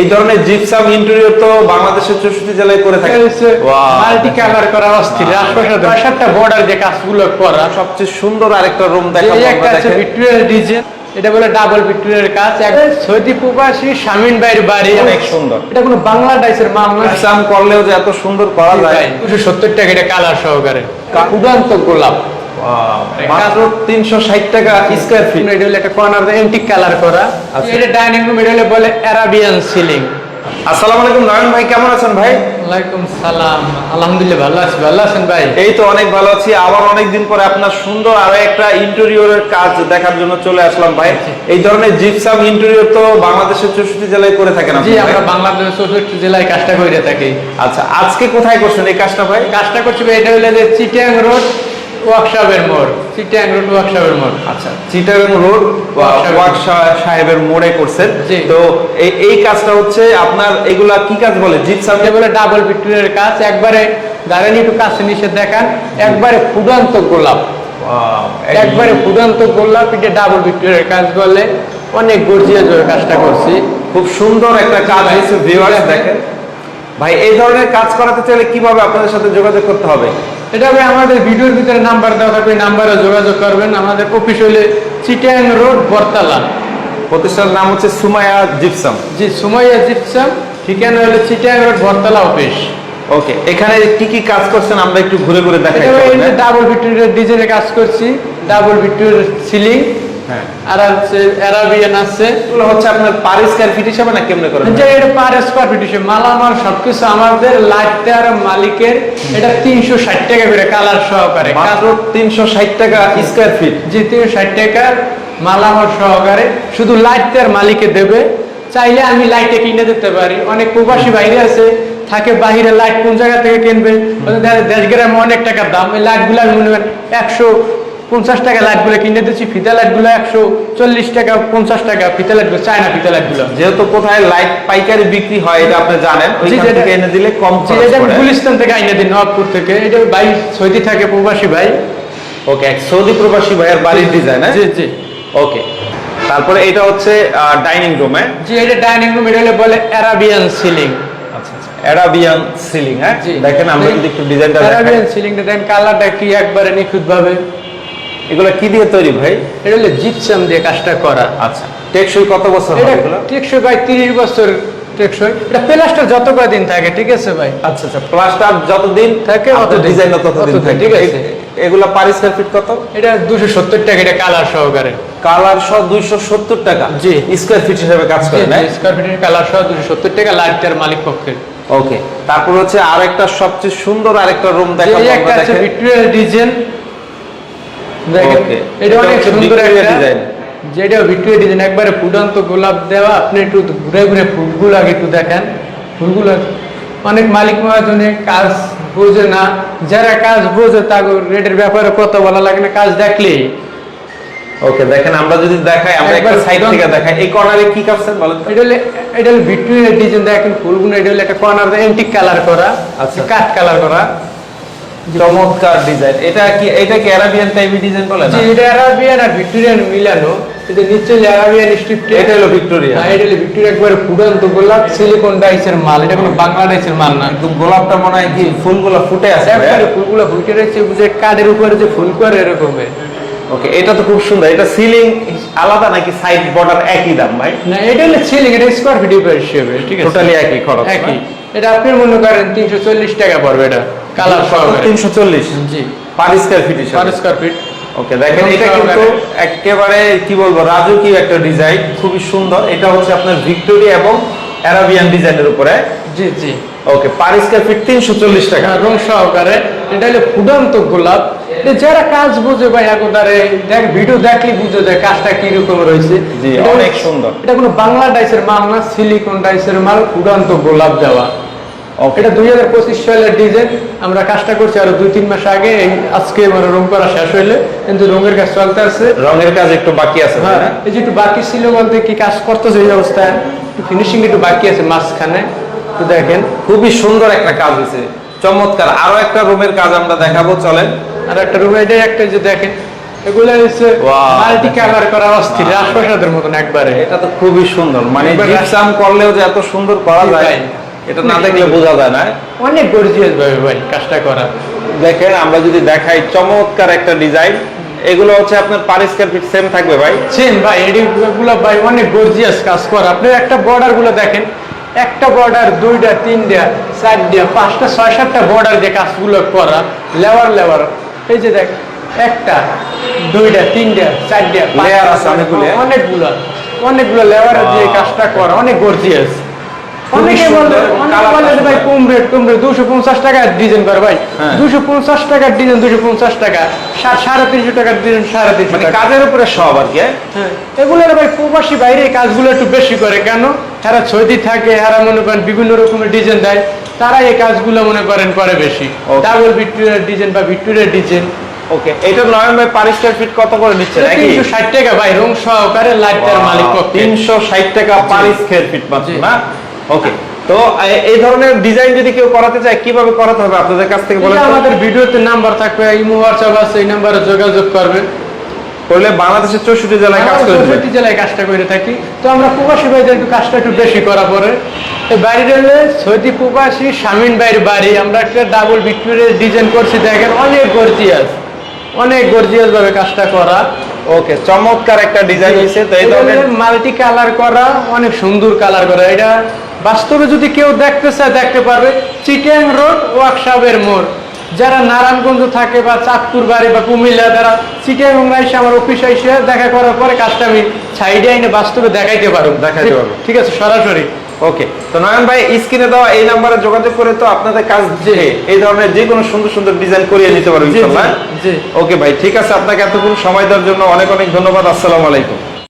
এই ধরনের gypsum interior তো বাংলাদেশের 64 জেলায় করে থাকে। মাল্টি কালার করা অস্থির, আশপাশে 7টা বর্ডার যে কাজগুলো করা। সবচেয়ে সুন্দর আরেকটা রুম দেখাবো এই একটা আমরা, আছে দেখেন। ভিক্টোরিয়ার ডিজাইন, এটা বলে ডাবল ভিক্টোরিয়ার কাজ। একদম সৌদি প্রবাসী শামিন ভাইয়ের বাড়ি, অনেক সুন্দর। এটা কোনো বাংলা ডাইসের মাল না, জিপসাম করলেও যে এত সুন্দর করা যায়। 270 টাকা এটা কালার সহকারে, উড়ান্ত গোলাপ। মাত্র 360 টাকা স্কয়ার ফিট। এটা হলো একটা কর্নার অ্যান্টিক কালার করা। এটা ডাইনিং রুম, এটা হলো বলে আরাবিয়ান সিলিং। আসসালামু আলাইকুম নয়ন ভাই, কেমন আছেন ভাই? ওয়ালাইকুম সালাম, আলহামদুলিল্লাহ ভালো আছি। ভালো আছেন ভাই? এই তো অনেক ভালো আছি। আবার অনেকদিন পরে আপনার সুন্দর আরো একটা ইন্টেরিয়রের কাজ দেখার জন্য চলে আসলাম ভাই। এই ধরনের জিপসাম ইন্টেরিয়র তো বাংলাদেশের 64 জেলায় করে থাকেন আপনি? জি, আমরা বাংলাদেশের 64 জেলায় কাজটা করে থাকি। আচ্ছা, আজকে কোথায় করছেন এই কাজটা ভাই? কাজটা করছি ভাই, এটা হলো যে চিটাং রোড ওয়ার্কশপের মোড়, চিটাং রোড ওয়ার্কশপের মোড়। আচ্ছা, চিটাগাং রোড সাহেবের মোড়ে করছেন। জি। তো এই কাজটা হচ্ছে আপনার, এগুলা কি কাজ বলে? জিপসাম এটা বলে ডাবল ভিক্টোরিয়ার কাজ। একবারে দাঁড়ানি একটু কাছে নিচে দেখান, একবারে ফুডান্ত গোলাপ, একবারে ফুডান্ত গোলাপ। এটা ডাবল ভিক্টোরিয়ার কাজ বলে, অনেক গর্জিয়াস কাজটা করছি। খুব সুন্দর একটা কাজ হয়েছে ভিউয়ার্স, দেখেন ভাই। এই ধরনের কাজ করাতে চাইলে কিভাবে আপনাদের সাথে যোগাযোগ করতে হবে? এটা ভাই আমাদের ভিডিওর ভিতরে নাম্বার দেওয়া থাকবে, নাম্বারে যোগাযোগ করবেন। আমাদের অফিস হলে চিটাং রোড বরতলা। প্রতিষ্ঠানের নাম হচ্ছে সুমাইয়া জিপসাম। জি, সুমাইয়া জিপসাম, ঠিকানা হলো চিটাং রোড বরতলা অফিস। ওকে, এখানে কি কি কাজ করছেন আমরা একটু ঘুরে ঘুরে দেখাই। ডাবল ভিক্টোরিয়ার ডিজাইনের কাজ করছি, ডাবল ভিক্টোরিয়ার সিলিং, হ্যাঁ, আর আছে আরাবিয়ান আছে। এগুলো হচ্ছে আপনার পার স্কয়ার ফিট হিসাবে না কেমনে করেন? যে এটা পার স্কয়ার ফিট হিসেবে মালামাল সবকিছু আমাদের লাইটার মালিকের। এটা 360 টাকা করে কালার সহকারে, মাত্র 360 টাকা স্কয়ার ফিট। যে 360 টাকা মালামাল সহকারে শুধু লাইটার মালিকে দেবে। চাইলে আমি লাইটে কিনে দিতে পারি। অনেক প্রবাসী বাইরে আছে, থাকে বাহিরে, লাইট কোন জায়গা থেকে কিনবে, দেশ গ্রামে অনেক টাকার দাম। এই লাইটগুলো আমি মনে করেন 150 টাকা লাইটগুলো কিনে দিচ্ছি। ফিতা লাইটগুলো 140 টাকা 50 টাকা ফিতা লাইটগুলো, চায়না ফিতা লাইটগুলো। যেহেতু কোথায় লাইট পাইকারি বিক্রি হয় এটা আপনি জানেন, ওইখান থেকে এনে দিলে কম খরচ পড়ে। গুলিস্তান থেকে এনে দিই, নবাবপুর থেকে। এটা ভাই সৌদি থাকে, প্রবাসী ভাই। ওকে, এক সৌদি প্রবাসী ভাইয়ের বাড়ির ডিজাইন। জি জি। ওকে, তারপরে এটা হচ্ছে ডাইনিং রুম। হ্যাঁ জি, এটা ডাইনিং রুম, এটা হলো বলে আরাবিয়ান সিলিং। আচ্ছা আচ্ছা, আরাবিয়ান সিলিং। হ্যাঁ, দেখেন আমরা যদি একটু ডিজাইনটা দেখাই। আরাবিয়ান সিলিংটা দেখেন, কালারটা কি একবারে নিখুঁত ভাবে। এগুলো কি দিয়ে তৈরি ভাই? এটা হলো জিপসাম দিয়ে কাজটা করা। আচ্ছা, টেকসই কত বছর হবে এগুলো? টেকসই ভাই 30 বছর টেকসই। এটা প্লাস্টার যত কয়দিন থাকে, ঠিক আছে ভাই? আচ্ছা আচ্ছা, প্লাস্টার যতদিন থাকে অত ডিজাইন ততদিন থাকে, ঠিক আছে। এগুলা পার স্কয়ার ফিট কত? এটা 270 টাকা, এটা কালার সহকারে। কালার সহ 270 টাকা জি, স্কয়ার ফিট হিসেবে কাজ করে না? স্কয়ার ফিটের কালার সহ 270 টাকা, লাইটার মালিক পক্ষে। ওকে, তারপর হচ্ছে আরেকটা সবচেয়ে সুন্দর আরেকটা রুম দেখাবো এই একটা আমরা, আছে দেখেন। ভিক্টোরিয়ার ডিজাইন, দেখেন এটা অনেক সুন্দর একটা ডিজাইন। যেটা ভিক্টোরিয়া ডিজাইন, একবারে ফুডান্ত গোলাপ দেওয়া। আপনি একটু ঘুরে ঘুরে ফুলগুলো আগে একটু দেখেন। ফুলগুলো অনেক মালিক মহাজনে কাজ বোঝে না, যারা কাজ বোঝে তাকে রেটের ব্যাপারে কত বলা লাগে না, কাজ দেখলেই। ওকে, দেখেন আমরা যদি দেখাই, আমরা একটা সাইড থেকে দেখাই। এই কর্নারে কি করছেন বলেন তো? এটা হলো ভিক্টোরিয়া ডিজাইন, দেখেন ফুলগুলো। এটা হলো একটা কর্নার অ্যান্টিক কালার করা, আচ্ছা, কাঠ কালার করা, চমৎকার ডিজাইন। এটা কি আরাবিয়ান টাইপের ডিজাইন বলে না? জি, এটা আরাবিয়ান আর ভিক্টোরিয়ান মিলানো। এটা নিচে আরাবিয়ান স্ট্রিপ, এটা হলো ভিক্টোরিয়া। হ্যাঁ, এটা হলো ভিক্টোরিয়া, একবারে ফুডান্ত গোলাপ, সিলিকন ডাইসের মাল। এটা কোনো বাংলা ডাইসের মাল না। একদম গোলাপটা মনে হয় কি ফুলগুলো ফুটে আছে, একবারে ফুলগুলো ফুটে রয়েছে, বুঝে কাঠের উপরে যে ফুল করে এরকমের। ওকে, এটা তো খুব সুন্দর। এটা সিলিং আলাদা নাকি সাইড বর্ডার একই দাম ভাই? না, এটা হলো সিলিং, এটা স্কয়ার ফিট হিসেবে, ঠিক আছে, টোটালি একই খরচ, একই। এটা আপনি মনে করেন 340 টাকা পড়বে, এটা কালার সহকারে। 340? জি, পার স্কয়ার ফিট হিসেবে। Per square feet. ওকে, দেখেন এটা কিন্তু একেবারে কি বলবো, রাজকীয় একটা ডিজাইন, খুবই সুন্দর। এটা হচ্ছে আপনার ভিক্টোরিয়া এবং আরাবিয়ান ডিজাইনের উপরে। জি জি। ওকে, পার স্কয়ার ফিট 340 টাকা রং সহকারে। এটা হলো ফুডান্ত গোলাপ। এটা যারা কাজ বুঝে ভাই একবারে দেখ, ভিডিও দেখলে বুঝে যায় কাজটা কি রকম রয়েছে। জি, অনেক সুন্দর। এটা কোনো বাংলা ডাইসের মাল না, সিলিকন ডাইসের মাল, ফুডান্ত গোলাপ দেওয়া। এটা 2025 সালের ডিজাইন। আমরা কাজটা করছি আরো 2-3 মাস আগে। আজকে মানে রং করা শেষ হইলে, কিন্তু রঙের কাজ চলতে আছে। রঙের কাজ একটু বাকি আছে। হ্যাঁ, এই যে একটু বাকি ছিল বলতে কি, কাজ করতেছে এই অবস্থায়, ফিনিশিং একটু বাকি আছে মাঝখানে। তো দেখেন খুবই সুন্দর একটা কাজ হয়েছে, চমৎকার। আরো একটা রুমের কাজ আমরা দেখাবো, চলেন। আর একটা রুমে এটা একটা যে দেখেন, এগুলো হচ্ছে Wow, মাল্টি কালার করা অস্থির রাজপ্রাসাদের মতন একবারে। এটা তো খুবই সুন্দর, মানে একবার জিপসাম করলেও যে এত সুন্দর করা যায় ভাই। এটা না দেখলে বোঝা যায় না। অনেক গর্জিয়াস ভাবে ভাই কাজটা করা। দেখেন আমরা যদি দেখাই চমৎকার একটা ডিজাইন, এগুলো হচ্ছে আপনার পার স্কয়ার ফিট সেম থাকবে ভাই। সেম ভাই, এগুলো ভাই অনেক গর্জিয়াস কাজ করা। আপনি একটা বর্ডার গুলো দেখেন, একটা বর্ডার, দুইটা, তিনটা, চারটা, পাঁচটা, ছয়, সাতটা বর্ডার যে কাজগুলো করা, লেয়ার। এই যে দেখ, একটা, দুইটা, তিনটা, চারটা, Layer আছে অনেকগুলো। অনেকগুলো লেয়ারের যে কাজটা করা অনেক গর্জিয়াস। অনেকে বলে, ভাই কম রেট 250 টাকা ডিজাইন করে ভাই। হ্যাঁ। 250 টাকার ডিজাইন 250 টাকা, 350 টাকার ডিজাইন 350 মানে টাকা। কাজের উপরে সব আর কি। হ্যাঁ, এগুলো ভাই প্রবাসী বাইরে এই কাজগুলো একটু বেশি করে। কেন? এরা সৌদি থাকে, এরা মনে করেন বিভিন্ন রকমের ডিজাইন দেয়, তারা এই কাজগুলো মনে করেন করে বেশি। Okay. ডাবল ভিক্টোরিয়ার ডিজাইন বা ভিক্টোরিয়ার ডিজাইন। ওকে, এটা নয়ন ভাই পার স্কয়ার ফিট কত করে নিচ্ছে নাকি? 360 টাকা ভাই, রং সহকারে লাইটার মালিক পক্ষে। 360 টাকা পার স্কয়ার ফিট মাত্র জি। না? ওকে, তো এই ধরনের ডিজাইন যদি কেউ করাতে চায় কিভাবে করাতে হবে আপনাদের কাছ থেকে বলেন এই যে তো? আমাদের ভিডিওতে নাম্বার থাকবে, ইমো হোয়াটসঅ্যাপ আছে, এই নাম্বারে যোগাযোগ করবেন। করলে বাংলাদেশের 64 জেলায় কাজ করে দেবে। 64 জেলায় কাজটা করে থাকি। তো আমরা প্রবাসী ভাইদের একটু কাজটা একটু বেশি করা পরে বাড়ি হলে সৌদি প্রবাসী শামিন ভাইয়ের বাড়ি আমরা একটা ডাবল ভিক্টোরিয়ার ডিজাইন করছি। দেখেন অনেক গর্জিয়াস ভাবে কাজটা করা। ওকে, চমৎকার একটা ডিজাইন হয়েছে। তো এই ধরনের মাল্টি কালার করা, অনেক সুন্দর কালার করা। এটা বাস্তবে যদি কেউ দেখতে চায় দেখতে পারবে। চিটাং রোড ওয়ার্কশপের মোড়, যারা নারায়ণগঞ্জ থাকে বা চাঁদপুর বাড়ি বা কুমিল্লা, তারা চিটাং এসে আমার অফিসে এসে দেখা করার পরে কাজটা আমি সাইডে এনে বাস্তবে দেখাইতে পারবো। ঠিক আছে, সরাসরি। ওকে, তো নয়ন ভাই স্ক্রিনে দেওয়া এই নাম্বারে যোগাযোগ করে তো আপনাদের কাজ যে এই ধরনের যে কোনো সুন্দর সুন্দর ডিজাইন করিয়ে নিতে পারবেন ইনশাআল্লাহ। জি। ওকে ভাই, ঠিক আছে, আপনাকে এতক্ষণ সময় দেওয়ার জন্য অনেক অনেক ধন্যবাদ। আসসালামু আলাইকুম।